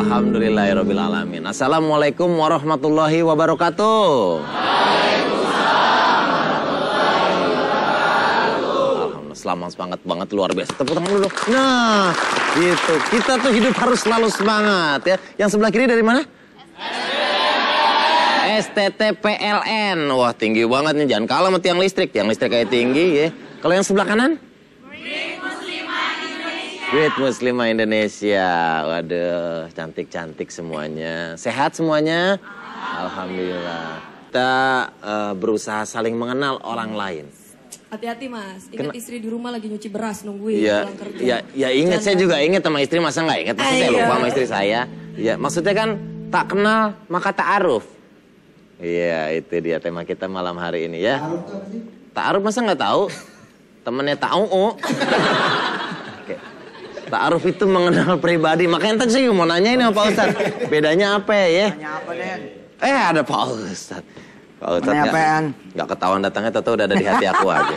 Alhamdulillahirabbil alamin. Assalamualaikum warahmatullahi wabarakatuh. Selamat, semangat banget, luar biasa. Tepuk tangan dulu. Nah, gitu. Kita tuh hidup harus selalu semangat ya. Yang sebelah kiri dari mana? STTPLN. Wah, tinggi banget nih. Jangan kalah sama tiang listrik. Tiang listrik kayak tinggi ya. Kalau yang sebelah kanan? Great Muslimah Indonesia. Great Muslimah Indonesia. Waduh, cantik-cantik semuanya. Sehat semuanya? Alhamdulillah. Kita berusaha saling mengenal orang lain. Hati-hati mas, ingat istri di rumah lagi nyuci beras nungguin pulang kerja. Ya ingat, saya juga ingat sama istri, masa nggak ingat? Masa saya lupa sama istri saya. Ya maksudnya kan tak kenal maka ta'aruf. Iya itu dia tema kita malam hari ini ya. Ta'aruf masa nggak tahu? Temennya ta'u. Ta'aruf itu mengenal pribadi. Makanya tadi saya mau nanya ini sama Pak Ustadz. Bedanya apa ya? Tanya apa Den? Ada Pak Ustadz. Pak Ustadz nggak ketahuan datangnya, tahu udah ada di hati aku aja.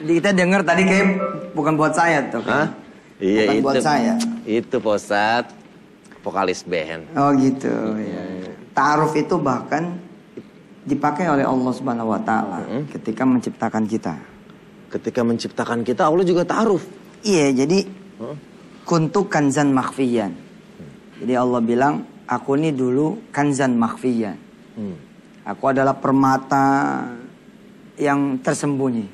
Kita denger tadi kayak bukan buat saya tuh. Hah? Iya bukan itu. Buat saya. Itu Pak Ustadz, vokalis band. Oh gitu. Ya. Ta'aruf itu bahkan dipakai oleh Allah Subhanahu Wa Taala ketika menciptakan kita. Ketika menciptakan kita, Allah juga ta'aruf. Iya, jadi kuntu kanzan makhfiyan. Jadi Allah bilang, aku ini dulu kanzan makhfiyan. Aku adalah permata yang tersembunyi.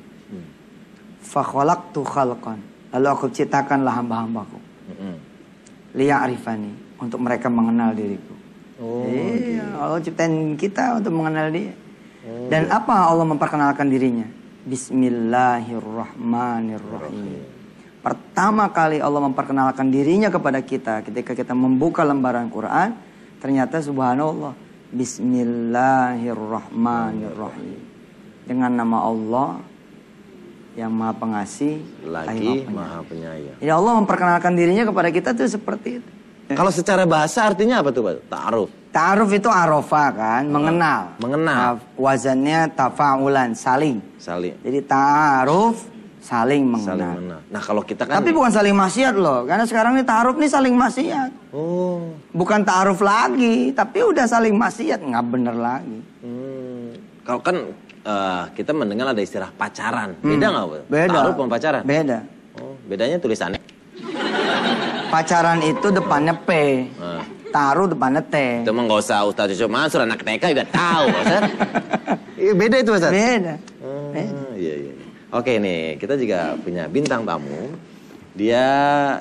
Fakhalaqtu khalqan. Lalu aku ciptakanlah hamba-hambaku. Liya'rifani, untuk mereka mengenal diriku. Iya, Allah ciptain kita untuk mengenal dia. Dan apa Allah memperkenalkan dirinya? Bismillahirrahmanirrahim. Pertama kali Allah memperkenalkan dirinya kepada kita ketika kita membuka lembaran Quran, ternyata subhanallah, Bismillahirrahmanirrahim. Dengan nama Allah yang Maha Pengasih lagi Maha Penyayang. Ya Allah memperkenalkan dirinya kepada kita tuh seperti itu. Kalau secara bahasa artinya apa tuh Pak? Ta'aruf. Ta'aruf itu arofa kan, mengenal. Mengenal. Wazannya tafa'ulan, saling. Saling. Jadi ta'aruf, saling mengenal. Saling mengenal. Nah kalau kita kan. Tapi bukan saling maksiat loh, karena sekarang ini ta'aruf nih saling maksiat. Oh. Bukan ta'aruf lagi, tapi udah saling maksiat, nggak bener lagi. Kalau kan kita mendengar ada istilah pacaran. Beda nggak Pak? Beda. Ta'aruf sama pacaran? Beda. Oh, bedanya tulisannya. Pacaran itu depannya P, taruh depannya T. Itu mah nggak usah Ustadz Yusuf Mansur, anak TK juga tahu, Ustadz. Iya beda itu Ustadz. Beda. Iya. Oke nih, kita juga punya bintang tamu. Dia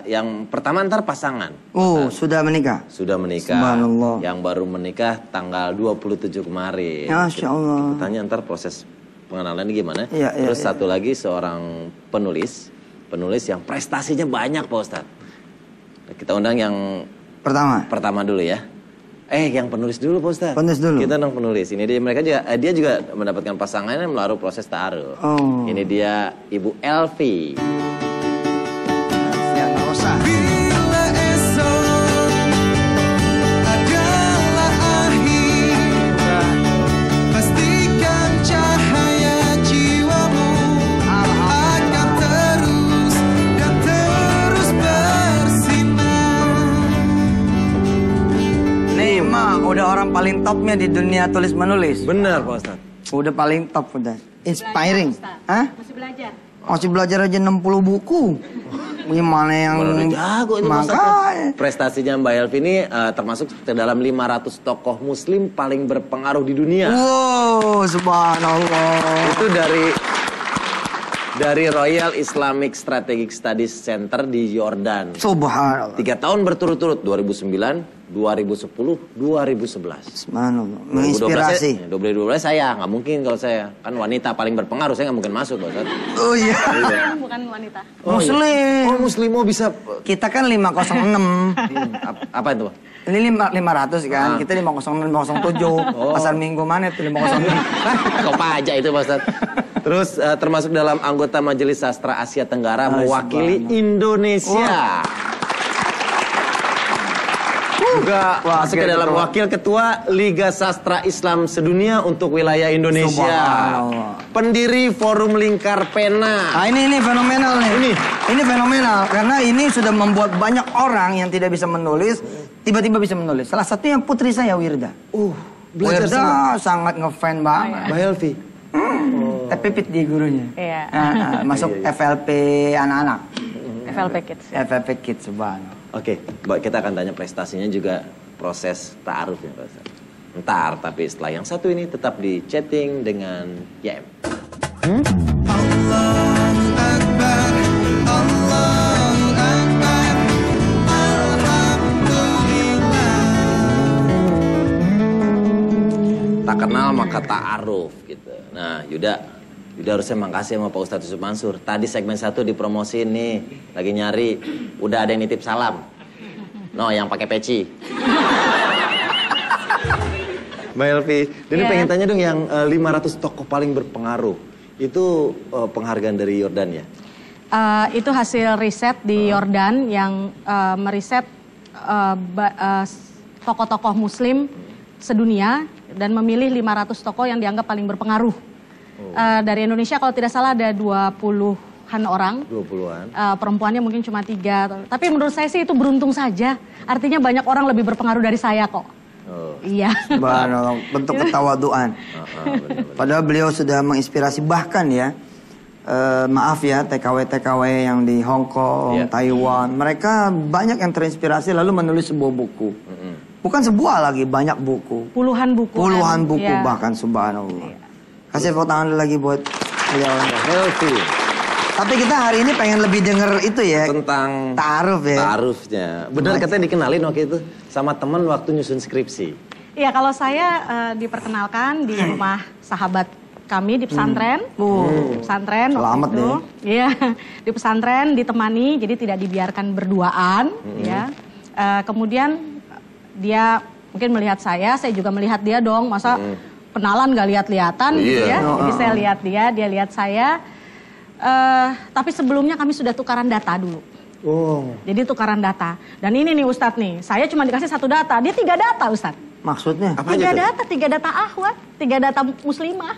yang pertama ntar pasangan. Oh, sudah menikah? Sudah menikah. Subhanallah. Yang baru menikah tanggal 27 kemarin. Masya Allah. Kita tanya ntar proses pengenalan gimana. Iya, Terus iya. satu lagi seorang penulis yang prestasinya banyak Pak Ustadz. Kita undang yang pertama dulu ya. Yang penulis dulu Pak Ustadz. Penulis dulu. Kita undang penulis. Ini dia juga mendapatkan pasangannya melalui proses ta'aruf. Oh. Ini dia Ibu Elvi. Ya, nggak usah. Bila esok adalah akhir, pastikan cahaya jiwamu akan terus dan terus bersinar. Nih, Ma, udah orang paling topnya di dunia tulis menulis. Benar Pak Ustadz. Udah paling top udah. Inspiring. Hah? Masih belajar. Masih belajar aja 60 buku. Gimana yang Udah jago ini Pak Ustadz. makanya. Prestasinya Mbak Elvi ini termasuk ke dalam 500 tokoh muslim paling berpengaruh di dunia. Wow, subhanallah. Itu dari Royal Islamic Strategic Studies Center di Yordan. Subhanallah. 3 tahun berturut-turut, 2009, 2010, 2011. Subhanallah. Menginspirasi. 2012 saya, nggak mungkin kalau saya. Kan wanita paling berpengaruh, saya nggak mungkin masuk. Pak Ustadz. Oh iya. Bukan wanita. Muslim. Oh Muslim, bisa. Kita kan 506. Apa itu Pak? Ini 500 kan, kita 506, 507. Pasar Minggu mana itu 506? Kok pajak itu Pak Ustadz. Terus termasuk dalam anggota Majelis Sastra Asia Tenggara mewakili Indonesia. Juga masuk ke dalam wakil ketua Liga Sastra Islam Sedunia untuk wilayah Indonesia. Subhanallah. Pendiri Forum Lingkar Pena. Nah ini fenomenal nih. Ini fenomenal karena ini sudah membuat banyak orang yang tidak bisa menulis tiba-tiba bisa menulis. Salah satunya putri saya Wirda. Belajar Wirda sangat ngefan banget. Mbak Helvi. Pipit dia gurunya. Iya. Masuk FLP anak-anak. FLP Kids. FLP Kids, subhanallah. Oke, Mbak, kita akan tanya prestasinya juga proses ta'aruf ya Pak Ustaz. Ntar, tapi setelah yang satu ini tetap di chatting dengan YM. Allahu Akbar, Allahu Akbar, Alhamdulillah. Tak kenal maka ta'aruf gitu. Nah, Yuda harusnya makasih sama Pak Ustadz Yusuf Mansur. Tadi segmen 1 dipromosiin nih, lagi nyari. Udah ada yang nitip salam. No, yang pakai peci. Mbak Elvi, Deni pengen tanya dong yang 500 tokoh paling berpengaruh. Itu penghargaan dari Yordan ya? Itu hasil riset di Yordan yang meriset tokoh-tokoh muslim sedunia dan memilih 500 tokoh yang dianggap paling berpengaruh. Dari Indonesia kalau tidak salah ada 20-an orang. 20-an. Perempuannya mungkin cuma 3. Tapi menurut saya sih itu beruntung saja. Artinya banyak orang lebih berpengaruh dari saya kok. Iya. Subhanallah, bentuk ketawaduan. Padahal beliau sudah menginspirasi bahkan ya. Maaf ya TKW-TKW yang di Hong Kong, Taiwan. Mereka banyak yang terinspirasi lalu menulis sebuah buku. Bukan sebuah lagi, banyak buku. Puluhan buku. Puluhan buku bahkan, subhanallah. Kasih tepuk tangan lagi buat beliau. Healthy. Tapi kita hari ini pengen lebih denger itu ya. Tentang ta'aruf ya. Ta'arufnya. Benar katanya dikenalin waktu itu sama teman waktu nyusun skripsi. Iya, kalau saya diperkenalkan di rumah sahabat kami di pesantren. Pesantren Selamat waktu itu. Iya, di pesantren ditemani, jadi tidak dibiarkan berduaan. Ya. Kemudian dia mungkin melihat saya juga melihat dia dong. Masa kenalan gak lihat-lihatan gitu ya. Jadi saya lihat dia lihat saya. Tapi sebelumnya kami sudah tukaran data dulu. Jadi tukaran data. Dan ini nih Ustadz nih, saya cuma dikasih 1 data, dia 3 data Ustadz. Maksudnya? 3 data ahwat, 3 data muslimah.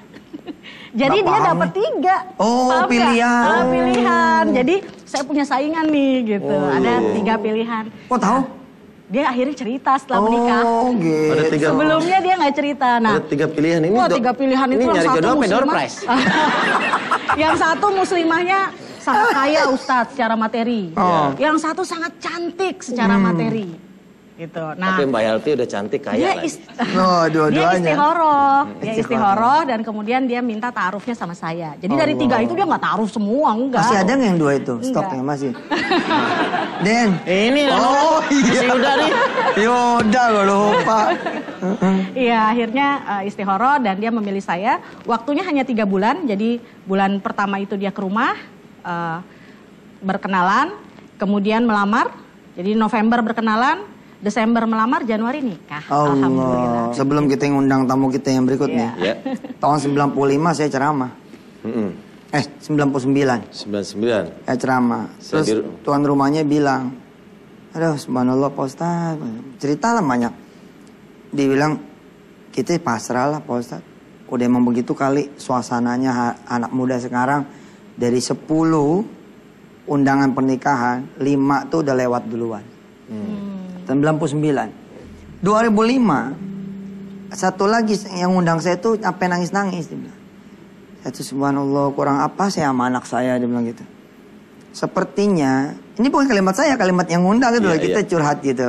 Jadi dia dapat 3. Oh, pilihan. Pilihan. Jadi saya punya saingan nih gitu. Ada 3 pilihan. Kok tahu? Dia akhirnya cerita setelah menikah. Gitu. Ada 3. Sebelumnya dia nggak cerita. Nah, ada 3 pilihan ini. Wah, 3 pilihan itu ini yang nyari satu jodoh apa door muslimah. prize? Yang satu muslimahnya sangat kaya Ustadz secara materi. Yang satu sangat cantik secara materi. Gitu. Nah, tapi Mbak Helvi udah cantik kaya lagi. Dia istihoroh. Dia istihoroh dan kemudian dia minta ta'arufnya sama saya. Jadi dari 3 itu dia nggak ta'aruf semua, enggak. Masih ada nggak yang 2 itu? Stoknya masih. Den. Ini iya. udah nih. Yaudah gue lupa. Iya, akhirnya istihoroh dan dia memilih saya. Waktunya hanya 3 bulan. Jadi bulan pertama itu dia ke rumah berkenalan, kemudian melamar. Jadi November berkenalan. Desember melamar, Januari nikah. Alhamdulillah. Sebelum kita ngundang tamu kita yang berikutnya. Tahun 95 saya ceramah. 99. 99. Saya ceramah. Terus tuan rumahnya bilang, aduh subhanallah Pak Ustadz. Cerita lah banyak. Dia bilang, kita pasrah lah Pak Ustadz. Udah emang begitu kali suasananya anak muda sekarang. Dari 10 undangan pernikahan, 5 tuh udah lewat duluan. 99. 2005 satu lagi yang undang saya tuh sampai nangis-nangis dia bilang. Saya tuh subhanallah kurang apa saya sama anak saya dia bilang gitu. Sepertinya ini bukan kalimat saya, kalimat yang undang gitu loh. Kita curhat gitu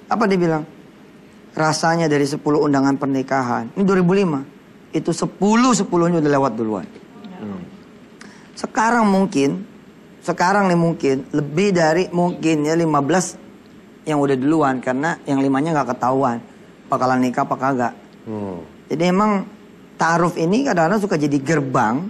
apa dia bilang? Rasanya dari 10 undangan pernikahan. Ini 2005. Itu 10-10-nya udah lewat duluan. Sekarang nih mungkin lebih dari mungkin ya 15 yang udah duluan karena yang 5-nya nggak ketahuan bakalan nikah apa kagak. Jadi emang ta'aruf ini kadang-kadang suka jadi gerbang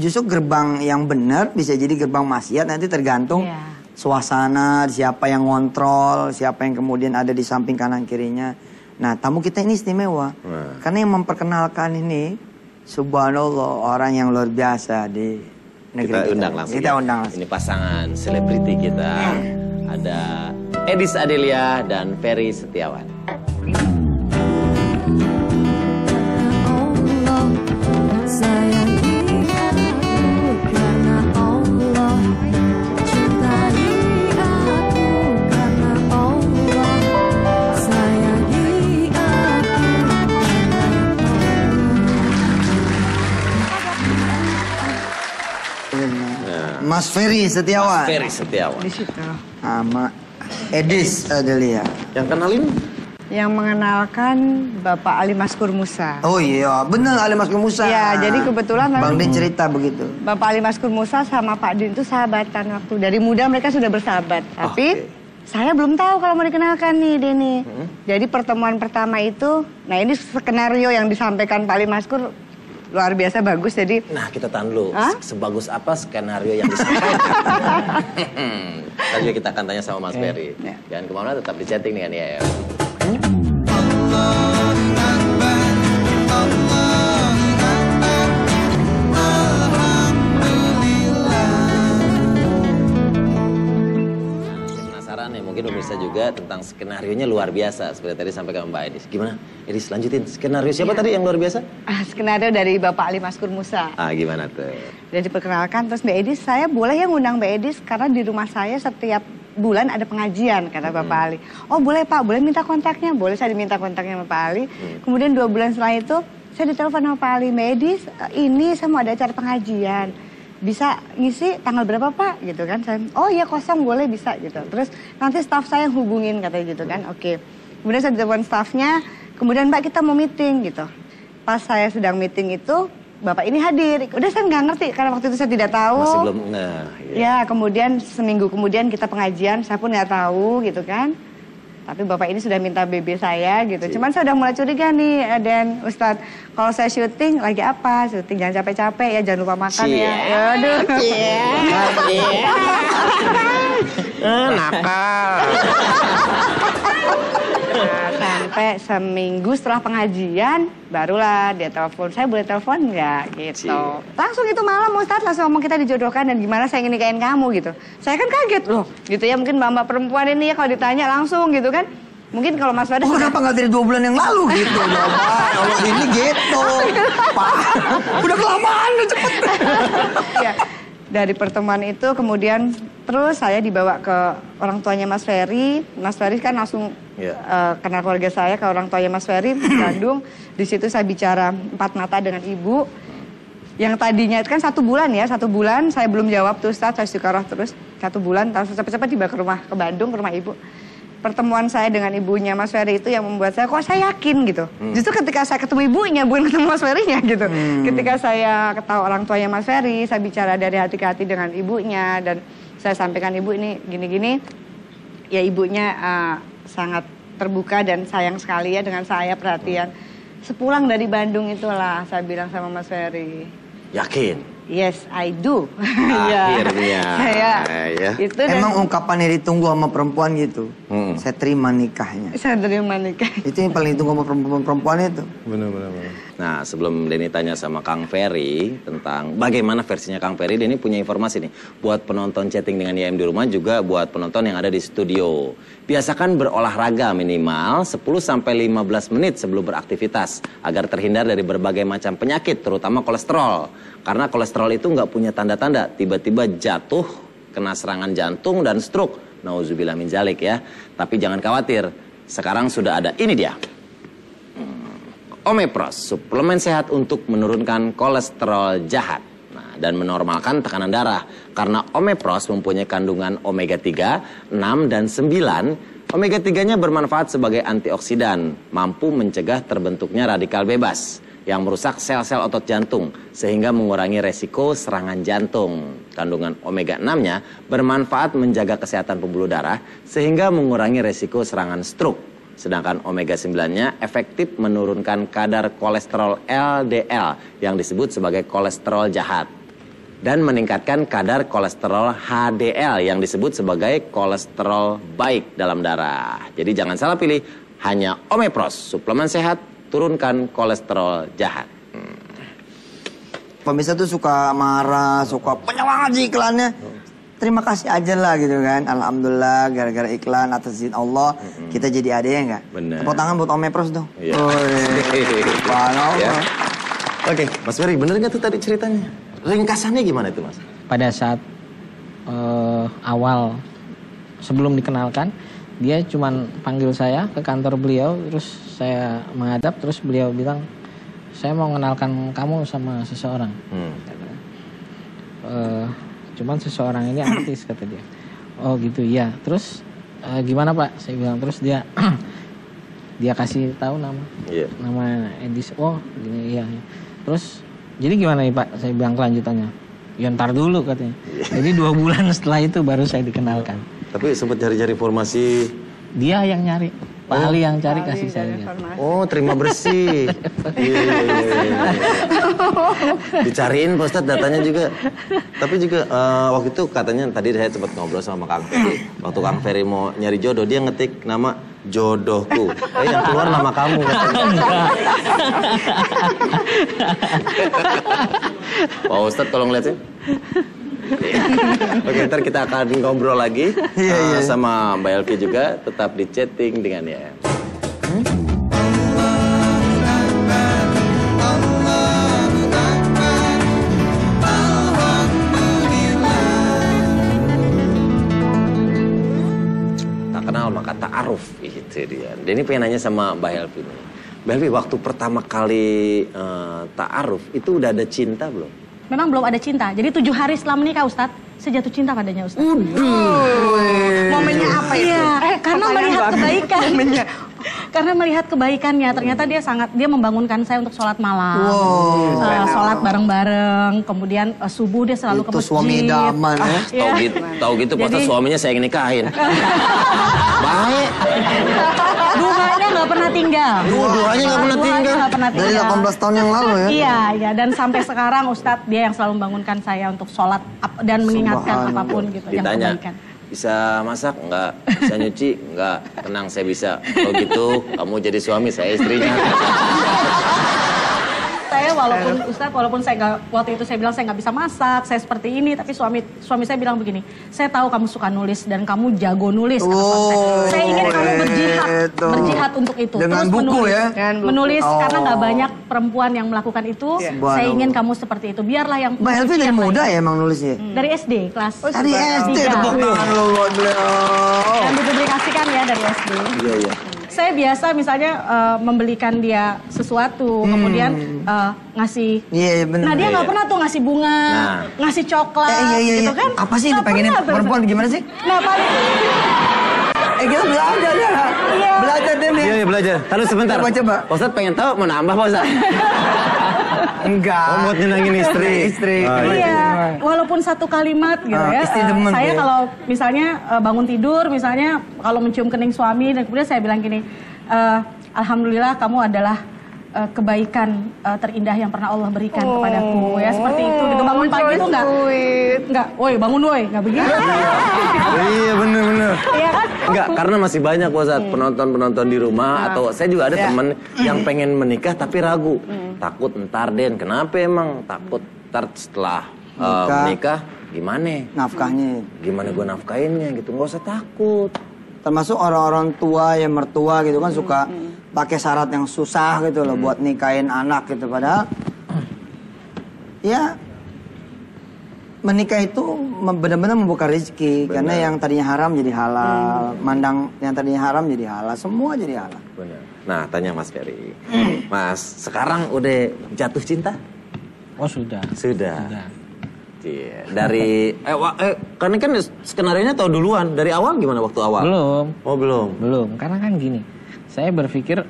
justru gerbang yang benar bisa jadi gerbang maksiat, nanti tergantung suasana, siapa yang ngontrol, siapa yang kemudian ada di samping kanan kirinya. Nah, tamu kita ini istimewa karena yang memperkenalkan ini subhanallah orang yang luar biasa di negeri kita undang langsung. Kita undang langsung. Ini pasangan selebriti kita. Ada Edis Adelia dan Ferry Setiawan. Mas Ferry Setiawan. Mas Ferry Setiawan. Di situ. Sama Edis Adelia. Yang kenalin? Yang mengenalkan Bapak Ali Maskur Musa. Oh iya, bener Ali Maskur Musa. Ya, jadi kebetulan Bang Din cerita begitu. Bapak Ali Maskur Musa sama Pak Din itu sahabatan waktu dari muda mereka sudah bersahabat. Tapi saya belum tahu kalau mau dikenalkan nih Denny. Jadi pertemuan pertama itu, nah ini skenario yang disampaikan Pak Ali Maskur luar biasa bagus. Jadi nah kita tahan dulu, sebagus apa skenario yang disampaikan? Tadi kita akan tanya sama Mas Ferry. Jangan kemana, tetap di chatting dengan IAM. Penasaran ya, mungkin pemirsa juga tentang skenario-nya luar biasa seperti tadi sampaikan Mbak Edis. Gimana? Edis lanjutin. Skenario siapa tadi yang luar biasa? Skenario dari Bapak Ali Maskur Musa. Gimana tuh? Dan diperkenalkan terus Mbak Edis, saya boleh ya ngundang Mbak Edis karena di rumah saya setiap bulan ada pengajian, kata Bapak Ali. Oh boleh Pak, boleh minta kontaknya? Boleh, saya diminta kontaknya sama Pak Ali. Kemudian 2 bulan setelah itu saya ditelepon sama Pak Ali, Mbak Edis, ini saya mau ada acara pengajian. Bisa ngisi tanggal berapa Pak? Gitu kan. Saya, oh iya kosong, boleh bisa gitu. Terus nanti staff saya yang hubungin, katanya gitu kan. Oke. Kemudian saya ditelepon staffnya, kemudian Mbak kita mau meeting gitu. Pas saya sedang meeting itu, Bapak ini hadir. Udah saya nggak ngerti karena waktu itu saya tidak tahu. Masih belum, Ya, kemudian seminggu kemudian kita pengajian, saya pun nggak tahu gitu kan. Tapi Bapak ini sudah minta BB saya gitu. Cuman saya udah mulai curiga nih, dan Ustadz, kalau saya syuting lagi apa? Syuting jangan capek-capek ya, jangan lupa makan ya. Aduh. Nakal. Nah, sampai seminggu setelah pengajian, barulah dia telepon. Saya boleh telepon nggak gitu. Langsung itu malam Ustadz langsung ngomong kita dijodohkan dan gimana saya ingin nikahin kamu gitu. Saya kan kaget loh gitu ya, mungkin mbak-mbak perempuan ini ya kalau ditanya langsung gitu kan. Mungkin kalau Mas Faris... kenapa nggak dari 2 bulan yang lalu gitu? Kalau ini gitu. Pak, udah kelamaan, udah cepet. Ya, dari pertemuan itu kemudian terus saya dibawa ke orang tuanya Mas Ferry. Mas Ferry kan langsung kenal keluarga saya ke orang tuanya Mas Ferry di Bandung. Di situ saya bicara 4 mata dengan ibu. Yang tadinya itu kan 1 bulan ya, 1 bulan saya belum jawab tuh Ustaz, saya istiqoroh terus 1 bulan, terus cepet-cepet tiba ke Bandung, ke rumah ibu. Pertemuan saya dengan ibunya Mas Ferry itu yang membuat saya, kok saya yakin gitu. Justru ketika saya ketemu ibunya, bukan ketemu Mas Ferry-nya gitu. Ketika saya ketahui orang tuanya Mas Ferry, saya bicara dari hati ke hati dengan ibunya. Dan saya sampaikan ibu ini gini-gini. Ya ibunya sangat terbuka dan sayang sekali ya dengan saya, perhatian. Sepulang dari Bandung itulah saya bilang sama Mas Ferry. Yakin? Yes, I do. Akhirnya. Itu emang ungkapan yang ditunggu sama perempuan gitu. Saya terima nikahnya. Saya terima nikah. Itu yang paling ditunggu sama perempuan itu. Benar. Nah, sebelum Denny tanya sama Kang Ferry tentang bagaimana versinya Kang Ferry, Denny punya informasi nih. Buat penonton chatting dengan IAM di rumah, juga buat penonton yang ada di studio. Biasakan berolahraga minimal 10-15 menit sebelum beraktivitas. Agar terhindar dari berbagai macam penyakit, terutama kolesterol. Karena kolesterol itu nggak punya tanda-tanda. Tiba-tiba jatuh, kena serangan jantung dan stroke. Nauzubillah min dzalik ya. Tapi jangan khawatir, sekarang sudah ada, ini dia. Omepros, suplemen sehat untuk menurunkan kolesterol jahat. Nah, dan menormalkan tekanan darah. Karena Omepros mempunyai kandungan omega 3, 6, dan 9. Omega 3-nya bermanfaat sebagai antioksidan, mampu mencegah terbentuknya radikal bebas yang merusak sel-sel otot jantung sehingga mengurangi resiko serangan jantung. Kandungan omega 6-nya bermanfaat menjaga kesehatan pembuluh darah sehingga mengurangi resiko serangan stroke. Sedangkan omega 9-nya efektif menurunkan kadar kolesterol LDL yang disebut sebagai kolesterol jahat dan meningkatkan kadar kolesterol HDL yang disebut sebagai kolesterol baik dalam darah. Jadi jangan salah pilih, hanya Omepros, suplemen sehat turunkan kolesterol jahat. Pemirsa tuh suka marah, suka banyak banget sih iklannya. terima kasih aja lah gitu kan. Alhamdulillah gara-gara iklan atas izin Allah kita jadi ada ya enggak? Bener. Tepuk tangan buat Om Epros dong. Iya. Ya. Oke, Mas Ferry, bener nggak tuh tadi ceritanya? Ringkasannya gimana itu, Mas? Pada saat awal sebelum dikenalkan, dia cuman panggil saya ke kantor beliau, terus saya menghadap, terus beliau bilang, saya mau mengenalkan kamu sama seseorang. Cuman seseorang ini artis, kata dia. Oh gitu, iya. Terus gimana Pak? Saya bilang, terus dia dia kasih tahu nama, nama Edis. Oh gini, iya. Terus jadi gimana nih Pak? Saya bilang kelanjutannya. Ya ntar dulu katanya. Jadi 2 bulan setelah itu baru saya dikenalkan. Tapi sempat cari-cari informasi. Dia yang nyari. Pak Ali yang cari, kasih saya. Oh, terima bersih. Iya. Dicariin Pak Ustadz datanya juga. Tapi juga waktu itu katanya tadi saya sempat ngobrol sama Kang Ferry. Waktu Kang Ferry mau nyari jodoh, dia ngetik nama jodohku. Yang keluar nama kamu. Pak Ustadz tolong liatin. Oke, ntar kita akan ngobrol lagi sama Mbak Elvi juga. Tetap di chatting dengan ya. Tak kenal maka ta'aruf, itu dia. Dan ini pengen nanya sama Mbak Elvi nih. Mbak Elvi, waktu pertama kali ta'aruf itu udah ada cinta belum? Memang belum ada cinta. Jadi 7 hari setelah menikah Ustadz, saya jatuh cinta padanya Ustadz. Momennya apa itu? Iya, karena melihat kebaikan. Karena melihat kebaikannya, ternyata dia membangunkan saya untuk sholat malam. Sholat bareng-bareng, kemudian subuh dia selalu ke masjid. Itu suami idaman ya. Tahu gitu pas suaminya saya yang nikahin. Baik. Duhanya nggak pernah tinggal. Duhanya nggak pernah tinggal. Dari 18 tahun yang lalu ya. Iya, dan sampai sekarang Ustadz dia yang selalu membangunkan saya untuk sholat dan mengingatkan apapun gitu yang Ditanya, kebaikan. bisa masak enggak? Bisa nyuci enggak? Tenang, saya bisa. Kalau gitu kamu jadi suami, saya istrinya. Saya walaupun saya nggak, waktu itu saya bilang saya nggak bisa masak, saya seperti ini, tapi suami saya bilang begini, saya tahu kamu suka nulis dan kamu jago nulis. Saya ingin kamu berjihad untuk itu. Dengan terus buku menulis, ya? Menulis karena nggak banyak perempuan yang melakukan itu. Saya ingin kamu seperti itu. Biarlah yang Mbak Elvi dari muda ya emang nulisnya? dari SD kelas. Dari SD tepuk tangan lu buat beliau. Dan dipublikasikan ya dari SD. Iya. Saya biasa misalnya membelikan dia sesuatu, kemudian ngasih. Iya benar. Nah dia nggak pernah tuh ngasih bunga, ngasih coklat, gitu kan? Apa sih yang pengennya perempuan gimana sih? Nah paling kita belajar ya. Belajar deh nih. Iya belajar. Taruh sebentar. Coba. Pak Ustadz pengen tahu mau nambah Pak Ustadz? Enggak. Oh, buat nyenangin istri. iya, walaupun satu kalimat gitu ya. Istri demen saya ya. kalau misalnya bangun tidur, misalnya kalau mencium kening suami, dan kemudian saya bilang gini, alhamdulillah kamu adalah kebaikan terindah yang pernah Allah berikan kepadaku ya, seperti itu gitu. Bangun pagi itu enggak, woi bangun woi, enggak begitu. Iya bener. Iya kan? Enggak, karena masih banyak Pak Ustadz penonton di rumah, atau saya juga ada temen yang pengen menikah tapi ragu. Takut ntar Den, kenapa emang? Takut ntar setelah menikah gimana? Nafkahnya. Gimana gue nafkahinnya gitu, nggak usah takut. Termasuk orang-orang tua yang mertua gitu kan suka pakai syarat yang susah gitu loh buat nikahin anak gitu. Padahal ya menikah itu benar-benar membuka rezeki. Karena yang tadinya haram jadi halal, mandang yang tadinya haram jadi halal, semua jadi halal. Benar. Nah, tanya Mas Ferry. Mas, sekarang udah jatuh cinta? Oh sudah. Iya. Dari karena kan skenarionya tahu duluan. Dari awal gimana waktu awal? Belum. Oh, Belum, karena kan gini. Saya berpikir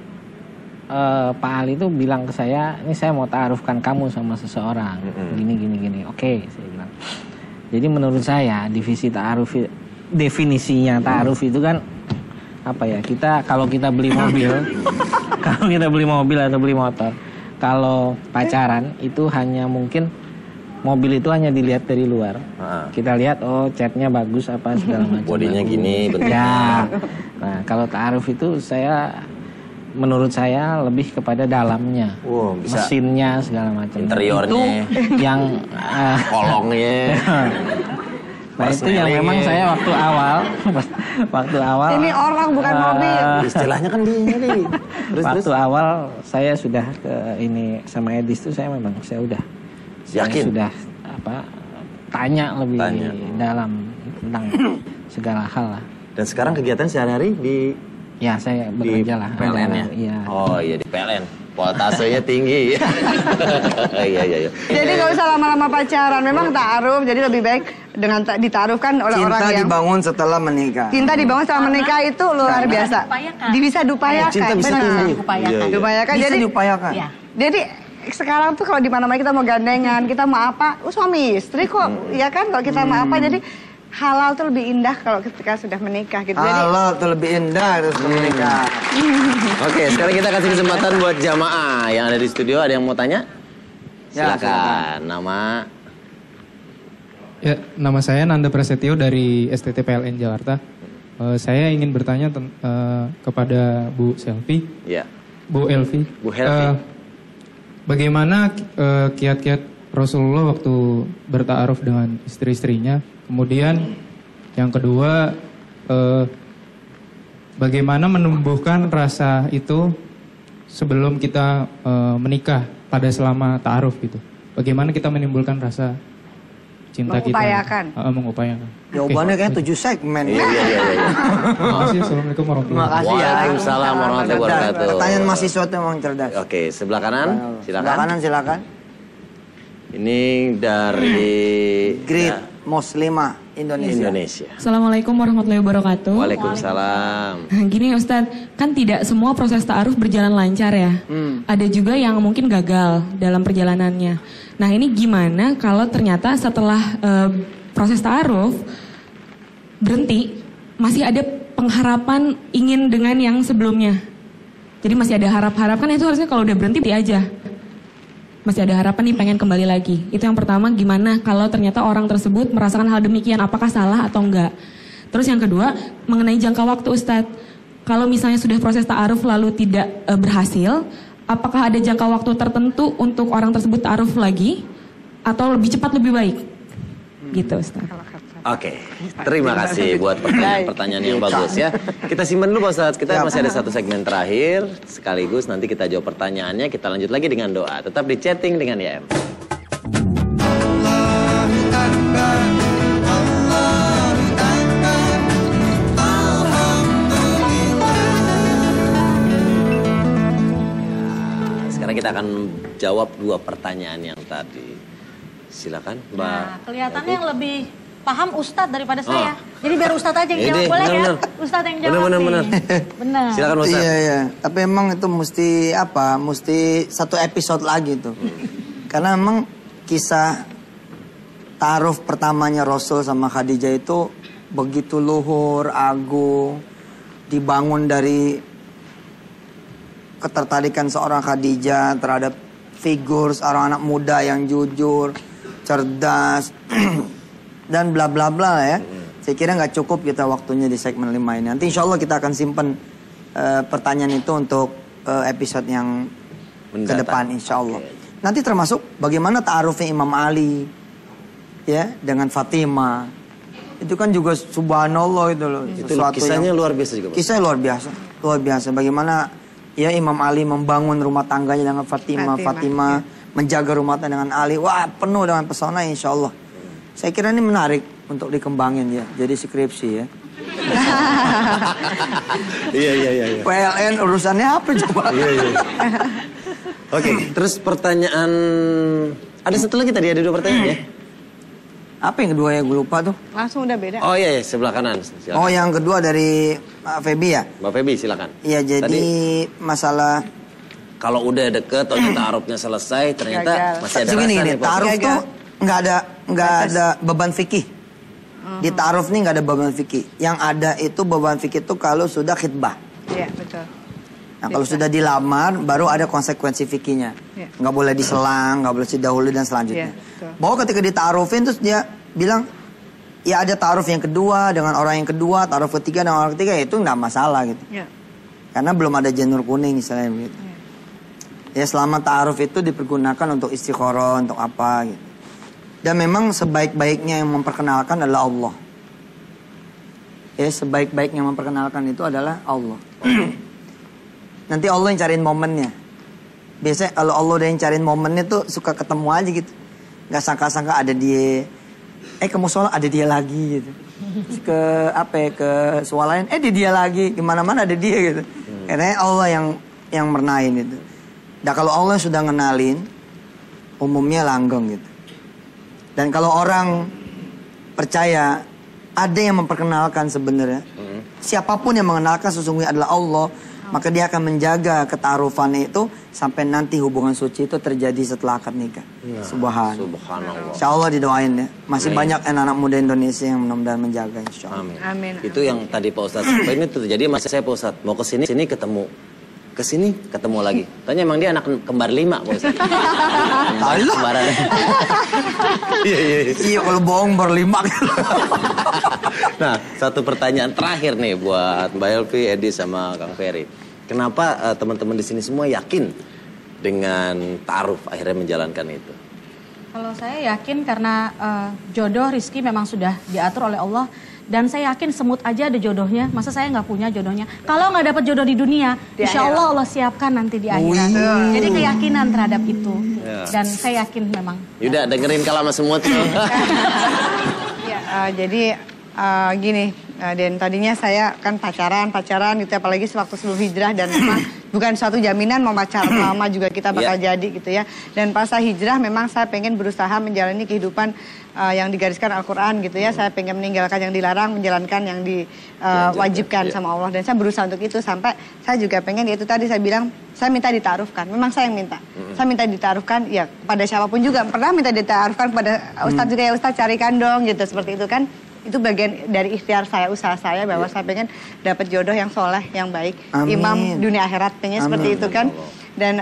Pak Ali itu bilang ke saya, ini saya mau ta'arufkan kamu sama seseorang. Gini. Oke, saya bilang. Jadi menurut saya definisinya ta'aruf itu kan apa ya? Kalau kita beli mobil, atau beli motor, kalau pacaran itu hanya mungkin mobil itu hanya dilihat dari luar. Kita lihat catnya bagus apa segala macam. Bodinya gini, ya. Nah, kalau ta'aruf itu menurut saya lebih kepada dalamnya. Bisa mesinnya segala macam. Interiornya. Itu yang kolongnya. Nah itu yang memang saya waktu awal. Ini orang bukan mobil. Istilahnya kan gini. Waktu awal saya sudah ke ini sama Edis tuh saya udah yakin? Sudah tanya lebih dalam tentang segala hal lah. Dan sekarang kegiatan sehari-hari di ya saya bekerja lah. PLN ya? Iya. Oh iya di PLN. Voltasenya tinggi. Iya. Jadi nggak usah lama-lama pacaran. Memang ta'aruf, jadi lebih baik dengan ditaarufkan oleh orang yang... Cinta dibangun setelah menikah. Cinta dibangun setelah menikah itu luar biasa. Bisa diupayakan. Cinta bisa tumbuh. Diupayakan. Bisa diupayakan. Jadi sekarang tuh kalau di mana-mana kita mau gandengan, kita mau apa, suami istri kok, ya kan? Kalau kita mau apa, jadi halal tuh lebih indah kalau ketika sudah menikah gitu. Halal tuh lebih indah terus menikah. Oke, sekarang kita kasih kesempatan buat jamaah yang ada di studio. Ada yang mau tanya? Silakan. Nama? Ya, nama saya Nanda Prasetyo dari STT PLN Jakarta. Saya ingin bertanya kepada Bu Selvi. Ya. Bu Elvi. Bu Elvi. Bagaimana kiat-kiat Rasulullah waktu bertaaruf dengan istri-istrinya? Kemudian yang kedua, bagaimana menumbuhkan rasa itu sebelum kita menikah pada selama ta'aruf gitu? Bagaimana kita menimbulkan rasa cinta mengupayakan. Kita? Mengupayakan. Jawabannya kayak 7 segmen. Iya. Makasih. Assalamualaikum warahmatullahi wabarakatuh. Makasih ya. Waalaikumsalam warahmatullahi wabarakatuh. Pertanyaan mahasiswa itu memang cerdas. Oke, sebelah kanan. Sebelah kanan silakan. Ini dari Great Muslimah Indonesia. Assalamualaikum warahmatullahi wabarakatuh. Waalaikumsalam. Gini Ustadz, kan tidak semua proses ta'aruf berjalan lancar ya. Ada juga yang mungkin gagal dalam perjalanannya. Nah ini gimana kalau ternyata setelah proses ta'aruf berhenti, masih ada pengharapan ingin dengan yang sebelumnya. Jadi masih ada harap-harap, kan itu harusnya kalau udah berhenti aja. Masih ada harapan nih pengen kembali lagi. Itu yang pertama, gimana kalau ternyata orang tersebut merasakan hal demikian, apakah salah atau enggak. Terus yang kedua, mengenai jangka waktu Ustadz. Kalau misalnya sudah proses ta'aruf lalu tidak berhasil, apakah ada jangka waktu tertentu untuk orang tersebut ta'aruf lagi? Atau lebih cepat lebih baik? Gitu Ustadz. Oke, terima kasih buat pertanyaan yang bagus ya. Kita simpan dulu Pak Ustadz, kita masih ada satu segmen terakhir. Sekaligus nanti kita jawab pertanyaannya, kita lanjut lagi dengan doa. Tetap di chatting dengan YM. Sekarang kita akan jawab 2 pertanyaan yang tadi. Silakan Mbak. Nah, kelihatannya yang lebih paham Ustadz daripada saya. Jadi biar Ustadz aja yang jawab, boleh ya? Ustadz yang jawab benar. Benar. Silakan Ustadz. Iya. Tapi emang itu mesti satu episode lagi tuh. Karena emang kisah ta'aruf pertamanya Rasul sama Khadijah itu begitu luhur, agung, dibangun dari ketertarikan seorang Khadijah terhadap figur seorang anak muda yang jujur, cerdas, dan bla bla bla ya. Saya kira nggak cukup kita waktunya di segmen 5 ini. Nanti insya Allah kita akan simpen pertanyaan itu untuk episode yang ke depan insya Allah. Nanti termasuk bagaimana ta'arufnya Imam Ali ya dengan Fatimah. Itu kan juga subhanallah itu loh. Itu kisahnya luar biasa juga Pak. Kisahnya luar biasa. Bagaimana ya Imam Ali membangun rumah tangganya dengan Fatimah menjaga rumah tangga dengan Ali. Wah penuh dengan pesona insya Allah. Saya kira ini menarik untuk dikembangin ya. Jadi skripsi ya. Iya. PLN urusannya apa coba? Iya. Oke, terus pertanyaan ada satu lagi tadi, ada 2 pertanyaan ya. Apa yang kedua ya, gue lupa tuh. Langsung udah beda. Oh iya, sebelah kanan. Silakan. Oh yang kedua dari Mbak Feby ya? Mbak Feby silakan. Iya jadi tadi, masalah kalau udah deket atau ta'arufnya selesai ternyata masih ada rasa gini, ta'aruf tuh nggak ada beban fikih. Di ta'aruf nih nggak ada beban fikih. Yang ada itu beban fikih itu kalau sudah khitbah. Iya betul. Nah kalau sudah dilamar baru ada konsekuensi fikihnya. Nggak boleh diselang, nggak boleh didahului dan selanjutnya. Bahwa ketika dita'arufin terus dia bilang ya ada ta'aruf yang kedua dengan orang yang kedua, ta'aruf ketiga dengan orang ketiga, itu nggak masalah gitu. Karena belum ada janur kuning misalnya gitu. Ya selama ta'aruf itu dipergunakan untuk istikharah, untuk apa gitu. Dan memang sebaik-baiknya yang memperkenalkan adalah Allah. Ya, sebaik-baiknya yang memperkenalkan itu adalah Allah. Nanti Allah yang cariin momennya. Biasanya kalau Allah udah yang cariin momennya tuh suka ketemu aja gitu. Gak sangka-sangka ada dia. Ke musola ada dia lagi gitu. Terus ke swalayan dia lagi. Kemana-mana ada dia gitu. Karena Allah yang mernain itu. Dan kalau Allah sudah ngenalin, umumnya langgeng gitu. Dan kalau orang percaya ada yang memperkenalkan sebenarnya, siapapun yang mengenalkan sesungguhnya adalah Allah, maka dia akan menjaga ketarufannya itu sampai nanti hubungan suci itu terjadi setelah akad nikah. Subhanallah. Insya Allah didoain ya. Masih banyak anak-anak muda Indonesia yang mudah-mudahan menjaga. Insya Allah. Amin. Itu yang tadi Pak Ustadz. Ini terjadi masih saya Pak Ustadz. Mau kesini ketemu. Kesini ketemu lagi. Tanya emang dia anak kembar 5 Pak Ustadz. Kembarannya. Iya kalau bohong ber-5. Nah, satu pertanyaan terakhir nih buat Mbak Elvi, Edi sama Kang Ferry. Kenapa teman-teman di sini semua yakin dengan ta'aruf akhirnya menjalankan itu? Kalau saya yakin karena jodoh rezeki memang sudah diatur oleh Allah. Dan saya yakin semut aja ada jodohnya. Masa saya nggak punya jodohnya? Kalau nggak dapat jodoh di dunia, insya Allah Allah siapkan nanti di akhirat. Jadi keyakinan terhadap itu. Dan saya yakin memang. Yaudah dengerin kalama semut. Jadi gini, dan tadinya saya kan pacaran gitu, apalagi sewaktu sebelum hijrah, dan memang bukan suatu jaminan mau pacaran lama juga kita bakal jadi gitu ya. Dan pas saya hijrah memang saya pengen berusaha menjalani kehidupan yang digariskan Al-Quran gitu ya. Saya pengen meninggalkan yang dilarang, menjalankan yang diwajibkan sama Allah. Dan saya berusaha untuk itu sampai saya juga pengen, yaitu tadi saya bilang, saya minta ditaarufkan. Memang saya yang minta. Saya minta ditaarufkan ya kepada siapapun juga. Pernah minta ditaarufkan kepada Ustadz juga ya, Ustadz carikan dong gitu, seperti itu kan. Itu bagian dari ikhtiar saya, usaha saya bahwa saya pengen dapat jodoh yang soleh, yang baik. Amin. Imam dunia akhirat, pengen seperti itu kan. Dan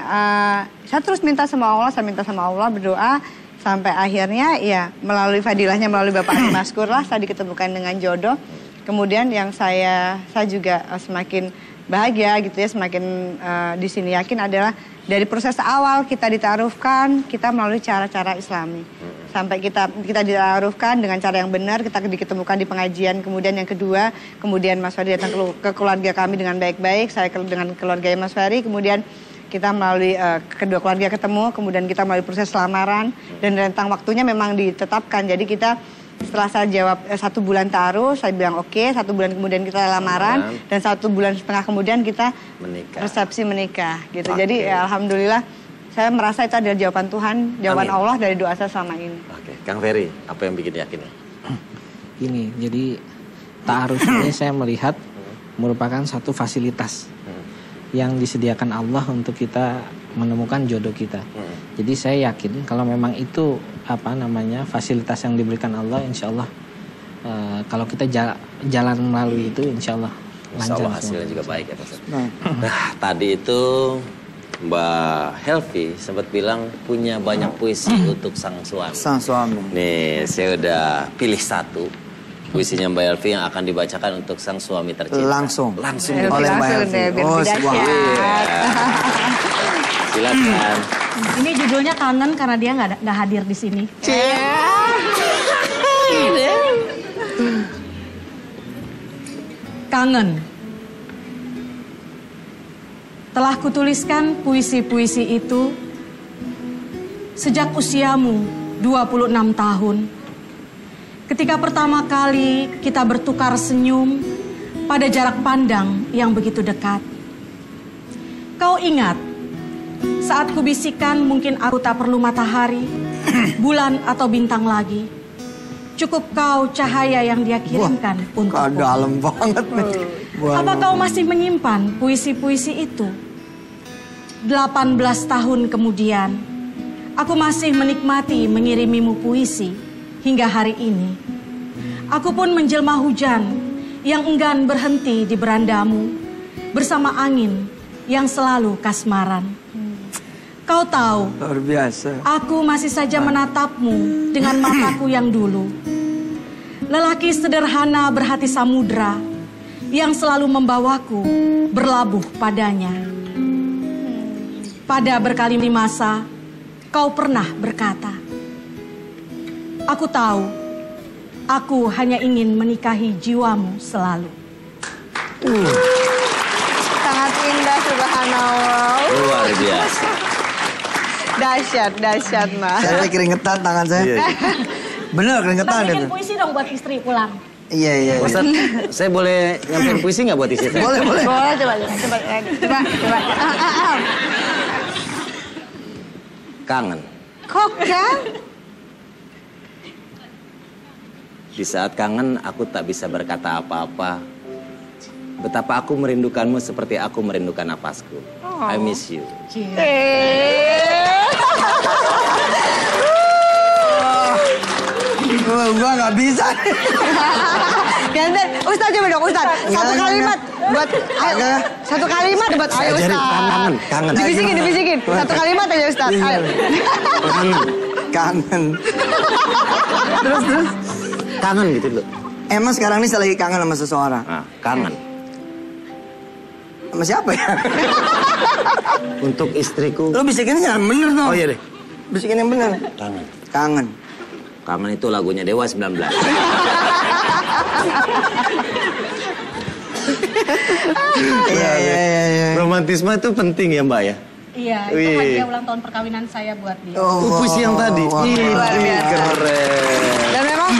saya terus minta sama Allah, berdoa. Sampai akhirnya ya melalui fadilahnya, melalui Bapak Ali Maskur lah saya diketemukan dengan jodoh. Kemudian yang saya juga semakin bahagia gitu ya, semakin di sini yakin adalah dari proses awal kita ditaarufkan, kita melalui cara-cara Islami. Sampai kita ditaarufkan dengan cara yang benar, kita diketemukan di pengajian. Kemudian yang kedua, kemudian Mas Ferry datang ke keluarga kami dengan baik-baik, saya dengan keluarga Mas Ferry, kemudian kita melalui kedua keluarga ketemu, kemudian kita melalui proses lamaran, dan rentang waktunya memang ditetapkan. Jadi kita setelah saya jawab 1 bulan ta'aruf, saya bilang oke, 1 bulan kemudian kita lamaran, dan 1 bulan setengah kemudian kita resepsi menikah gitu. Jadi ya, alhamdulillah saya merasa itu adalah jawaban Tuhan, jawaban Allah dari doa saya selama ini. Kang Ferry, apa yang bikin yakin? Gini, jadi ta'aruf ini saya melihat merupakan satu fasilitas yang disediakan Allah untuk kita menemukan jodoh kita. Jadi saya yakin kalau memang itu fasilitas yang diberikan Allah, insya Allah kalau kita jalan melalui itu, insya Allah lancar. Insya Allah hasilnya juga baik ya Pak. Nah tadi itu Mbak Helvi sempat bilang punya banyak puisi untuk sang suami. Sang suami. Nih saya udah pilih satu. Puisinya Mbak Elvi yang akan dibacakan untuk sang suami tercinta. Langsung oleh Mbak Elvi. Oh, sebuah. Silakan. Ini judulnya Kangen karena dia nggak hadir di sini. Kangen. Telah kutuliskan puisi-puisi itu sejak usiamu 26 tahun. Ketika pertama kali kita bertukar senyum pada jarak pandang yang begitu dekat. Kau ingat saat kubisikkan mungkin aku tak perlu matahari, bulan atau bintang lagi. Cukup kau cahaya yang dia kirimkan untukku. Dalam banget nih. Apa kau masih menyimpan puisi-puisi itu? 18 tahun kemudian, aku masih menikmati mengirimimu puisi. Hingga hari ini, aku pun menjelma hujan yang enggan berhenti di berandamu, bersama angin yang selalu kasmaran. Kau tahu, luar biasa. Aku masih saja menatapmu dengan mataku yang dulu. Lelaki sederhana berhati samudra yang selalu membawaku berlabuh padanya. Pada berkali masa, kau pernah berkata, Aku tahu, aku hanya ingin menikahi jiwamu selalu. Sangat indah, subhanallah. Luar biasa. Dahsyat, Mas. Saya keringetan tangan saya. Iya. Bener keringetan Bang, itu. bikin puisi dong buat istri pulang. Iya. Ustaz, saya boleh nyampein puisi nggak buat istri saya? Boleh. Boleh, coba. Kangen. Kok kan? Di saat kangen, aku tak bisa berkata apa-apa. Betapa aku merindukanmu seperti aku merindukan napasku. I miss you. Gua nggak bisa. Ganti, Ustaz coba dong, Ustaz. Satu kalimat buat, ayo. Satu kalimat buat, ayo Ustaz. Kangen. Dibisikin. Satu kalimat aja Ustaz, ayo. Kangen. Terus. Kangen gitu loh. Emang sekarang ini saya lagi kangen sama seseorang. Nah, kangen. Sama siapa ya? Untuk istriku. Lo bisikin yang bener dong. Oh iya deh. Bisikin yang bener. Kangen. Kangen itu lagunya Dewa 19. Iya. Romantisme itu penting ya Mbak ya? Iya, itu hadiah ulang tahun perkawinan saya buat dia. Puisi yang tadi. Luar biasa. Keren. Dan memang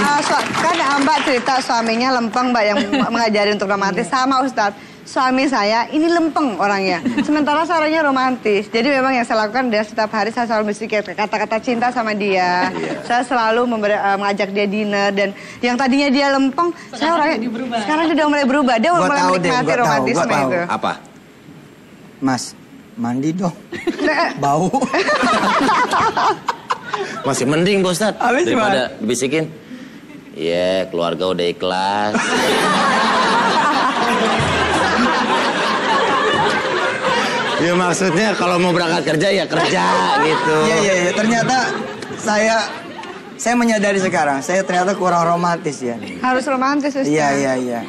kan Mbak cerita suaminya lempeng Mbak yang mengajari untuk romantis sama Ustadz. Suami saya ini lempeng orangnya, sementara suaranya romantis. Jadi memang yang saya lakukan adalah setiap hari saya selalu berpikir kata-kata cinta sama dia. Saya selalu mengajak dia dinner dan yang tadinya dia lempeng, saya orangnya sekarang dia udah mulai berubah. Dia mulai menikmati romantisme itu. Apa? Mas, mandi dong. Bau. Masih mending Bos Ustadz Habis daripada bisikin. Iya, keluarga udah ikhlas. Ya maksudnya kalau mau berangkat kerja ya kerja gitu. Iya. Ternyata saya menyadari sekarang, saya ternyata kurang romantis ya. Harus romantis Ustaz. Iya.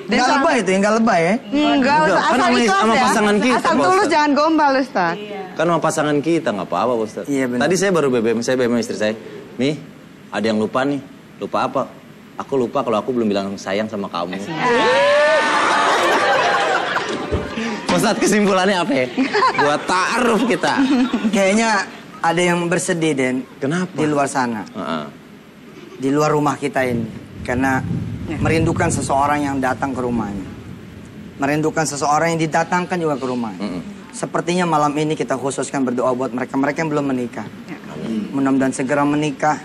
Enggak lebay itu, enggak lebay ya? Enggak, Kan asal ikhlas sama ya. pasangan kita, Asal Pak tulus Ustadz. jangan gombal Ustaz. Kan sama pasangan kita nggak apa-apa Bos Ustadz. Iya, benar. Tadi saya baru BBM istri saya. Mi, ada yang lupa nih. Lupa apa? Aku lupa kalau aku belum bilang sayang sama kamu. Ustadz kesimpulannya apa ya? Buat ta'aruf kita. Kayaknya ada yang bersedih Den. Kenapa? Di luar sana. Di luar rumah kita ini. Karena merindukan seseorang yang datang ke rumahnya. Merindukan seseorang yang didatangkan juga ke rumahnya. Sepertinya malam ini kita khususkan berdoa buat mereka yang belum menikah. Mudah-mudahan segera menikah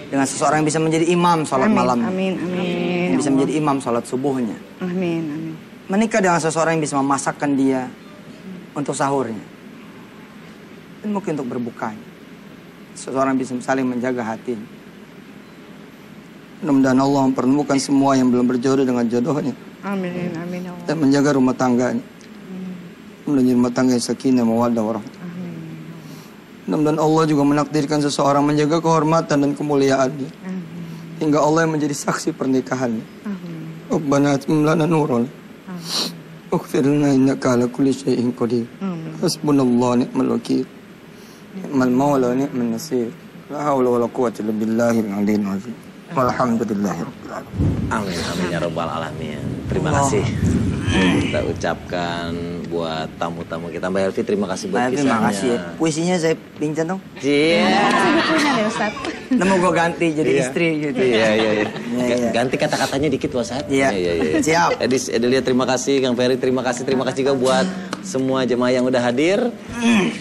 dengan seseorang yang bisa menjadi imam sholat malam. Amin. Yang bisa menjadi imam sholat subuhnya. Amin. Menikah dengan seseorang yang bisa memasakkan dia untuk sahurnya. Dan mungkin untuk berbukanya. Seseorang bisa saling menjaga hatinya. Mudah-mudahan Allah mempertemukan semua yang belum berjodoh dengan jodohnya. Amin. Dan menjaga rumah tangganya. Mudah-mudahan rumah tangga sakinah mawaddah warahmah. Mudah-mudahan Allah juga menakdirkan seseorang menjaga kehormatan dan kemuliaannya. Hingga Allah yang menjadi saksi pernikahannya. Rabbana atim lana nuran. Ughfir lana innaka ala kulli syai'in qadir. Hasbunallahu ni'mal wakil. Ni'mal maula wa ni'man nasir. La haula wala quwwata illa billahil aliyyil azim. Walhamdulillahirabbil alamin. Amin ya rabbal alamin. Terima kasih. Kita ucapkan buat tamu-tamu kita. Mbak Helvi terima kasih buat kisahnya. Terima kasih ya. Puisinya saya pinjam dong. Iya. Bukunya deh Ustaz. Nemu gue ganti jadi istri gitu. Iya. Ganti kata-katanya dikit Ustaz. Iya. Siap. Edelia terima kasih, Kang Ferry terima kasih juga buat semua jemaah yang udah hadir.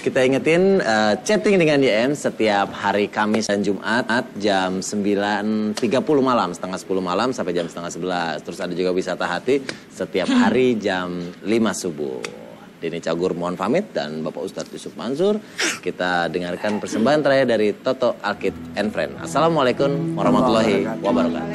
Kita ingetin chatting dengan YN setiap hari Kamis dan Jumat jam 9.30 malam, setengah 10 malam sampai jam setengah 11. Terus ada juga wisata hati setiap hari jam 5 subuh. Denny Cagur mohon pamit dan Bapak Ustadz Yusuf Mansur. Kita dengarkan persembahan terakhir dari Toto Alkid and Friend. Assalamualaikum warahmatullahi wabarakatuh.